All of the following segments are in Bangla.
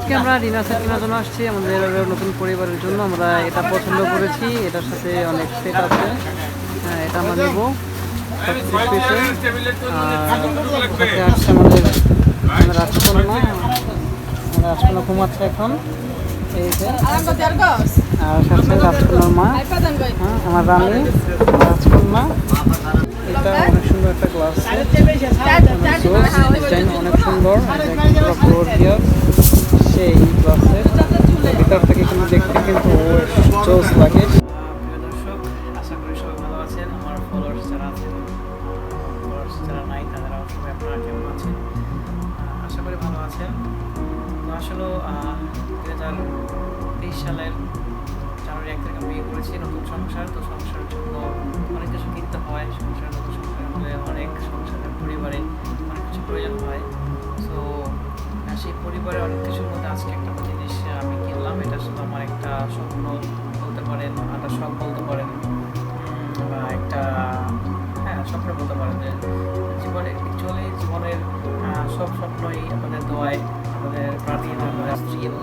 আজকে আমরা ডিনার সেট কেনার জন্য আসছি আমাদের নতুন পরিবারের জন্য। আমরা এটা পছন্দ করেছি, এটার সাথে অনেক সেট আছে। হ্যাঁ, এটা আমরা নেব। আসছে আমাদের রাজকন্যা, আমাদের রাজকন্যা ঘুমাচ্ছে এখন। এই যে আর সাথে রাজকন্যার মা, হ্যাঁ আমার রানী রাজকন্যা। এটা অনেক সুন্দর একটা গ্লাস, ডিজাইন অনেক সুন্দর। সেই গ্লাসের ভিতর থেকে কিন্তু দেখতে কিন্তু জোস লাগে। প্রিয় দর্শক, আশা করি সবাই ভালো আছেন। আমার ফলোয়ার্স যারা আছেন, ফলোয়ার্স যারা নাই তারা সবাই আপনারা কেমন আছেন? আশা করি ভালো আছেন। তো আসলে 2023 সালের জানুয়ারি 1 তারিখে বিয়ে করেছি, নতুন সংসার। তো সংসারের জন্য অনেক কিছু কিনতে হয়। সংসার নতুন সংসার হলে অনেক সংসারের পরিবারে অনেক কিছু প্রয়োজন হয়। সো সেই পরিবারে অনেক কিছুর মধ্যে আজকে একটা জিনিস আমি কিনলাম। এটা আসলে আমার একটা স্বপ্ন বলতে পারেন, একটা শখ বলতে পারেন, বা একটা স্বপ্ন বলতে পারেন। যে জীবনে অ্যাকচুয়ালি জীবনের সব স্বপ্নই আমাদের দোয়ায়, আমাদের প্রার্থনা, আমাদের স্ত্রী এবং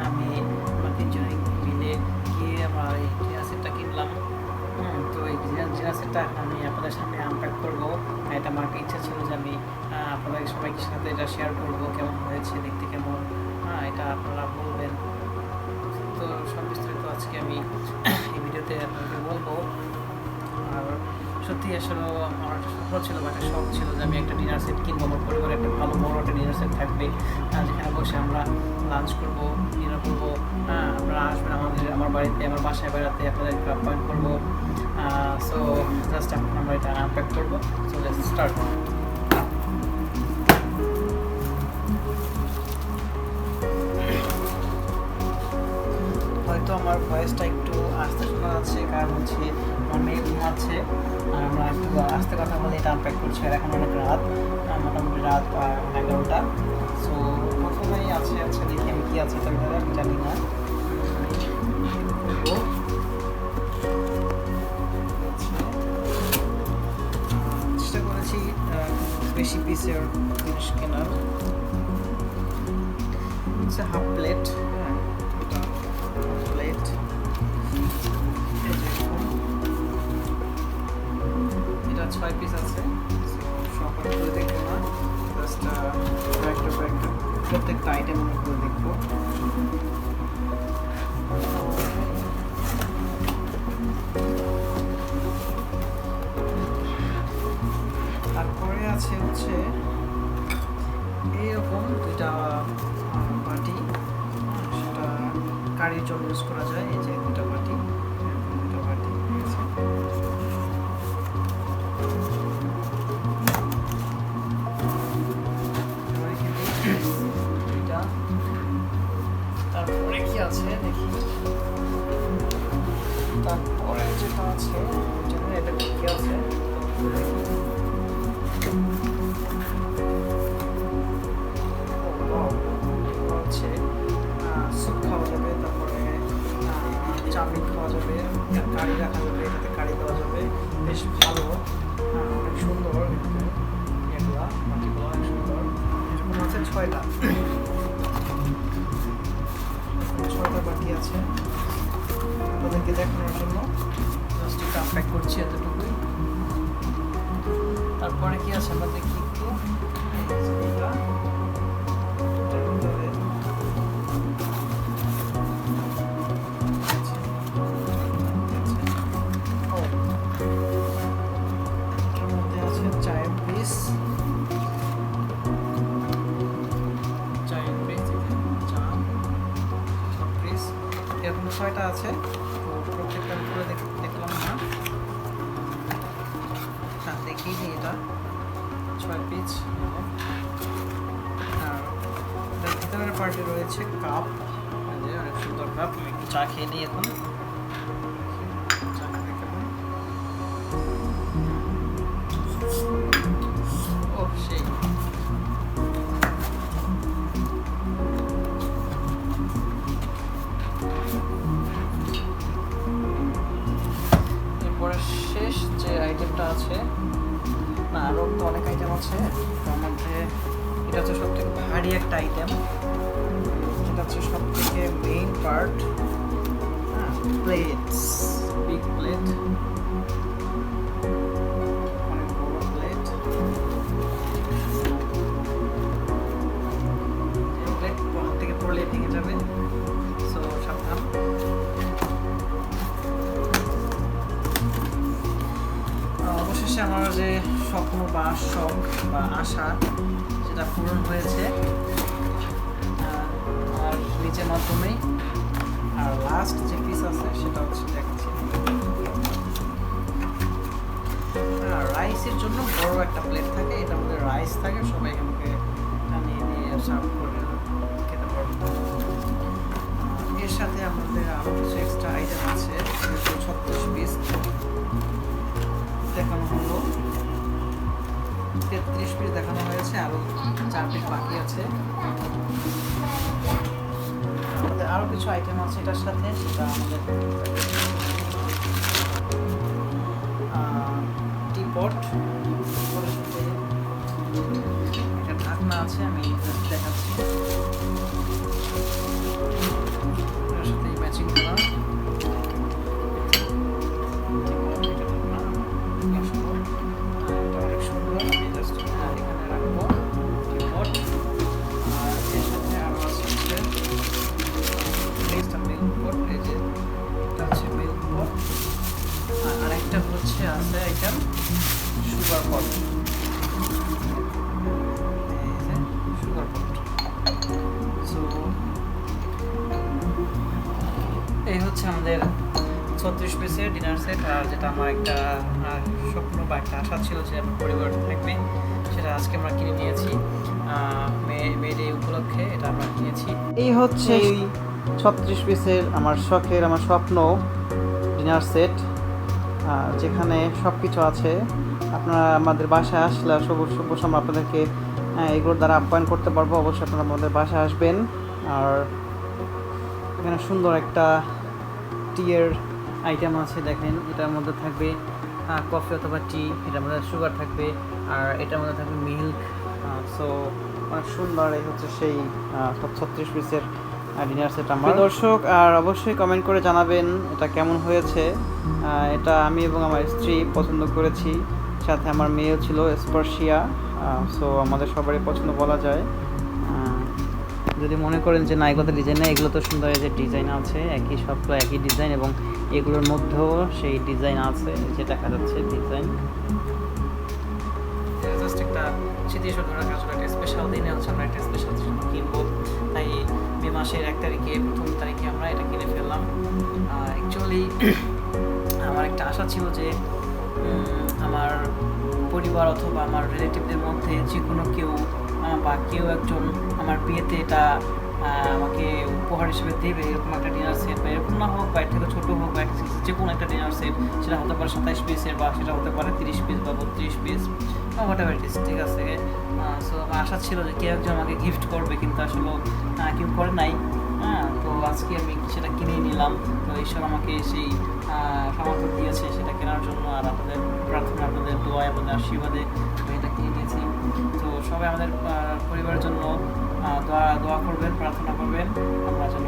আমি আমার তিনজনে মিলে গিয়ে আমার এই ডিনার সেটটা কিনলাম। তো এই ডিনার সেটটা আমি আপনাদের সামনে আনপ্যাক করবো। এটা আমার ইচ্ছা ছিল যে আমি আপনাদের সবাইকে সাথে এটা শেয়ার করবো, কেমন হয়েছে, দেখতে কেমন, এটা আপনারা বলবেন। তো সব বিস্তারিত আজকে আমি এই ভিডিওতে আপনাদের বলবো। আর সত্যি আসলে আমার একটা স্বপ্ন ছিল বা একটা শখ ছিল যে আমি একটা ডিনার সেট কিনবো। আমার পরিবারে একটা ভালো বড় একটা ডিনার সেট থাকবে, যেখানে বসে আমরা লাঞ্চ করবো, ডিনার করবো। আপনারা আসবেন আমার বাড়িতে, আমার বাসায় বেড়াতে, আপনাদেরকে আপ্যায়ন করবো। সো জাস্ট এখন আমরা এটা আনপ্যাক করবো। So let's start. হয়তো আমার ভয়েসটা একটু আস্তে শোনা যাচ্ছে, কারণ হচ্ছে আমার মেয়ে ঘুমাচ্ছে আর আমরা একটু আস্তে কথা বলে এটা আনপ্যাক করছি। আর এখন অনেক রাত, মোটামুটি রাত 11টা। সো প্রথমেই আছে, আচ্ছা দেখি আমি কী আছে তার মধ্যে, আমি জানি না। চেষ্টা করেছি বেশি পিসের জিনিস কেনার। হচ্ছে হাফ প্লেট, প্লেট এটা 6 পিস আছে। সব করে দেখবো না, জাস্ট প্রত্যেকটা আইটেম আমরা করে দেখবো। তারপরে আছে হচ্ছে এইরকম দুইটা বাটি, সেটা কারির জন্য ইউজ করা যায়। এই যে দুইটা বাটি, তারপরে কি আছে দেখি। তারপরে যেটা আছে এটা কি আছে হচ্ছে স্যুপ খাওয়া যাবে, তারপরে চাউমিন খাওয়া যাবে, কারি রাখা যাবে, এটাতে কারি দেওয়া যাবে। বেশ ভালো, অনেক সুন্দর এগুলা, বাটিগুলো অনেক সুন্দর। এরকম আছে 6টা বাটি আছে আপনাদেরকে দেখানোর জন্য। জাস্ট একটু আনপ্যাক করছি এতটুকুই। তারপরে কি আছে আমরা দেখি একটু। চায়ের পিস, এরকম 6টা আছে। তো প্রত্যেকটা করে দেখলাম না, দেখিয়ে দিই। এটা 6 পিস। আর ভিতরের পার্টে রয়েছে কাপ, অনেক সুন্দর কাপ। আমি একটু চা খেয়ে নিই এখন। ও সেই শেষ যে আইটেমটা আছে, না আরও তো অনেক আইটেম আছে। তার মধ্যে এটা হচ্ছে সবথেকে ভারী একটা আইটেম, ওকে main part, plates, big plate, অনেক বড় প্লেট। প্লেট হাত থেকে পড়লে ভেঙে যাবে, সো সাবধান। অবশেষে আমার যে স্বপ্ন বা শখ বা আশা সেটা পূরণ হয়েছে আর নিচের মাধ্যমেই। আর লাস্ট যে পিস আছে সেটা হচ্ছে দেখাচ্ছি। রাইসের জন্য বড় একটা প্লেট থাকে, এটার মধ্যে রাইস থাকে, সবাই এখান থেকে নিয়ে নিয়ে সার্ভ করে খেতে পারবো। এর সাথে আমাদের আরও কিছু এক্সট্রা আইটেম আছে, 36 পিস দেখানো হলো, 33 পিস দেখানো হয়েছে, আরও 4 পিস বাকি আছে। আমাদের আরও কিছু আইটেম আছে এটার সাথে, সেটা আমাদের টিপট, একটা ঢাকনা আছে, আমি দেখাচ্ছি। এটার সাথে ম্যাচিং করা আরেকটা হচ্ছে আছে আইটেম সুগার পট, সুগার পট। সো এই হচ্ছে আমাদের 36 পিসের ডিনার সেট। আর যেটা আমার একটা স্বপ্ন বা একটা আশা ছিল যে আমার পরিবার থাকবে, সেটা আজকে আমরা কিনে নিয়েছি মে ডে উপলক্ষে, এটা আমরা কিনেছি। এই হচ্ছে 36 পিসের আমার শখের, আমার স্বপ্ন ডিনার সেট, যেখানে সব কিছু আছে। আপনারা আমাদের বাসায় আসলে অবশ্যই আপনাদেরকে এগুলোর দ্বারা আপ্যায়ন করতে পারবো। অবশ্যই আপনারা আমাদের বাসায় আসবেন। আর এখানে সুন্দর একটা টিয়ের আইটেম আছে, দেখেন এটার মধ্যে থাকবে কফি অথবা টি, এটার মধ্যে সুগার থাকবে, আর এটার মধ্যে থাকবে মিল্ক। সো অনেক সুন্দর। এই হচ্ছে সেই 36 পিসের ডিনার সেট আমার। দর্শক আর অবশ্যই কমেন্ট করে জানাবেন এটা কেমন হয়েছে। এটা আমি এবং আমার স্ত্রী পছন্দ করেছি, সাথে আমার মেয়েও ছিল, স্পার্শিয়া। সো আমাদের সবারই পছন্দ বলা যায়। যদি মনে করেন যে না এগুলোতে ডিজাইন নেই, এগুলো তো সুন্দর যে ডিজাইন আছে, একই সবগুলো একই ডিজাইন, এবং এগুলোর মধ্যেও সেই ডিজাইন আছে, যে দেখা যাচ্ছে ডিজাইন। জাস্ট একটা স্মৃতিসৌধ রাখার জন্য একটা স্পেশাল দিনে হচ্ছে আমরা একটা স্পেশাল জিনিস কিনবো, তাই মে মাসের 1 তারিখে, প্রথম তারিখে আমরা এটা কিনে ফেললাম। অ্যাকচুয়ালি আমার একটা আশা ছিল যে আমার পরিবার অথবা আমার রিলেটিভদের মধ্যে যে কোনো কেউ বা কেউ একজন আমার বিয়েতে এটা আমাকে উপহার হিসেবে দেবে, এরকম একটা ডিনার সেট, বা এরকম না হোক বা এর থেকে ছোটো হোক, বা যে কোনো একটা ডিনার সেট, সেটা হতে পারে 27 পিসের, বা সেটা হতে পারে 30 পিস বা 32 piece, what ever it is, ঠিক আছে। সো আমার আশা ছিল যে কেউ একজন আমাকে গিফট করবে, কিন্তু আসলে কেউ করে নাই। তো আজকে আমি সেটা কিনেই নিলাম। তো ঈশ্বর আমাকে সেই সামর্থ্য দিয়েছে সেটা কেনার জন্য, আর আপনাদের প্রার্থনা, আপনাদের দোয়া, আপনাদের আশীর্বাদে আমি এটা কিনে নিয়েছি। তো সবাই আমাদের পরিবারের জন্য দোয়া করবেন, প্রার্থনা করবেন, আমরা যেন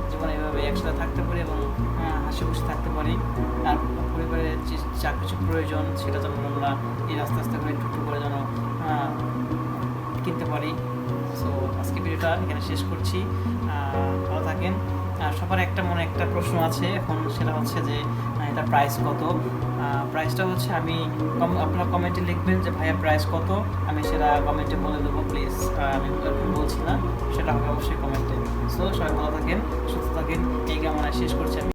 জীবনে এভাবে একসাথে থাকতে পারি এবং হাসি খুশি থাকতে পারি। আর পরিবারের যে যা কিছু প্রয়োজন সেটা যেন আমরা এই আস্তে আস্তে করে একটু করে যেন কিনতে পারি। সো আজকে ভিডিওটা এখানে শেষ করছি। ভালো থাকেন। আর সবার একটা মনে একটা প্রশ্ন আছে এখন, সেটা হচ্ছে যে এটার প্রাইস কত। প্রাইসটা হচ্ছে আপনারা কমেন্টে লিখবেন যে ভাইয়া প্রাইস কত, আমি সেটা কমেন্টে বলে দেবো প্লিজ। আমি বলছি না, সেটা হবে অবশ্যই কমেন্টে। সো সবাই ভালো থাকেন, সুস্থ থাকেন, এই কামনায় শেষ করছি আমি।